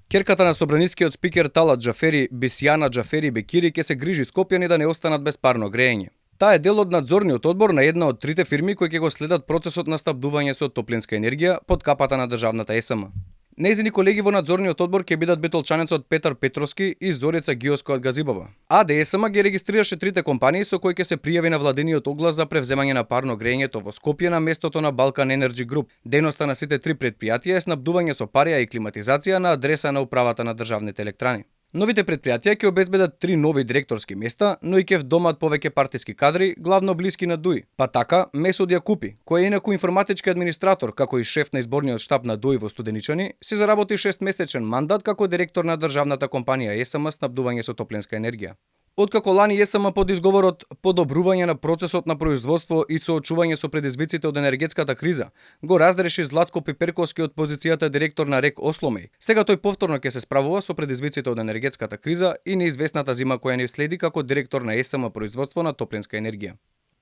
Керката на собранискиот спикер Талат Џафери, Бисјана Џафери Бекири, ќе се грижи скопјани да не останат без парно грејење. Таа е дел од надзорниот одбор на една од трите фирми кои ќе го следат процесот на снабдување со топлинска енергија под капата на државната ЕСМ. Нејзини колеги во надзорниот одбор ќе бидат битолчанецот Петар Петровски и Зорица Гиоско од Газибаба. АДСМ ги регистрираше трите компании со кои ќе се пријави на владиниот оглас за превземање на парно грејењето во Скопје на местото на Балкан Енерджи Груп. Дејноста на сите три предпријатија е снабдување со парија и климатизација на адреса на управата на државните електрани. Новите предпријатија ќе обезбедат 3 нови директорски места, но и ќе вдомат повеќе партиски кадри, главно блиски на ДУИ. Па така, Месод Јакупи, кој е инаку информатички администратор, како и шеф на изборниот штаб на ДУИ во Студеничани, си заработи 6-месечен мандат како директор на државната компанија ЕСМ снабдување со топлинска енергија. Откако лани ЕСМ под изговорот подобрување на процесот на производство и соочување со предизвиците од енергетската криза, го разреши Златко Пиперковски од позицијата директор на РЕК Осломеј. Сега тој повторно ќе се справува со предизвиците од енергетската криза и неизвестната зима која ни следи како директор на ЕСМ производство на топлинска енергија.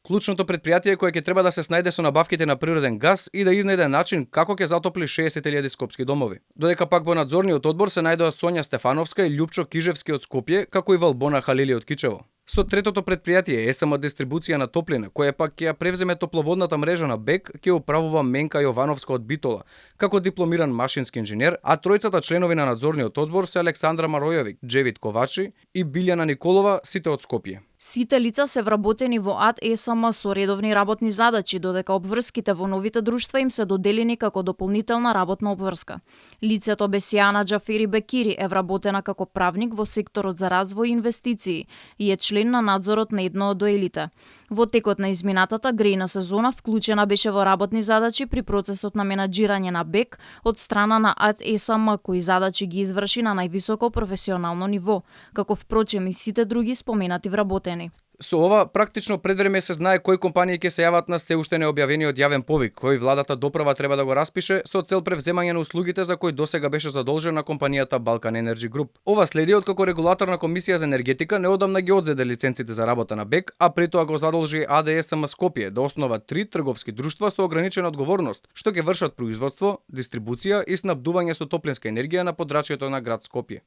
Клучното предпријатие кое ќе треба да се снајде со набавките на природен газ и да изнајде начин како ќе затопли 60.000 скопски домови. Додека пак во надзорниот одбор се најдоа Сонја Стефановска и Љупчо Кижевски од Скопје, како и Валбона Халили од Кичево. Со третото предпријатие ЕСМ дистрибуција на топлина, која пак ќе ја превземе топловодната мрежа на БЕК, ќе управува Менка Јовановска од Битола, како дипломиран машински инженер, а тројцата членови на надзорниот одбор се Александра Маројовик, Джевит Ковачи и Билјана Николова, сите од Скопје. Сите лица се вработени во АД ЕСМ со редовни работни задачи, додека обврските во новите друштва им се доделени како дополнителна работна обврска. Лицето Бесијана Џафери Бекири е вработена како правник во секторот за развој и инвестиции и е член на надзорот на едно од доелите. Во текот на изминатата грејна сезона вклучена беше во работни задачи при процесот на менаџирање на БЕК од страна на АД ЕСМ, кои задачи ги изврши на највисоко професионално ниво, како впрочем и сите други споменати вработени. Со ова, практично предвреме се знае кои компании ќе се јават на се уште необјавениот јавен повик, кој владата доправа треба да го распише со цел превземање на услугите за кои досега беше задолжена компанијата Балкан Енерджи Груп. Ова следи откако регулаторна комисија за енергетика неодамна ги одзеде лиценците за работа на БЕК, а при тоа го задолжи АДСМ Скопје да основа 3 трговски друштва со ограничена одговорност, што ќе вршат производство, дистрибуција и снабдување со топлинска енергија на подрачјето на град Скопје.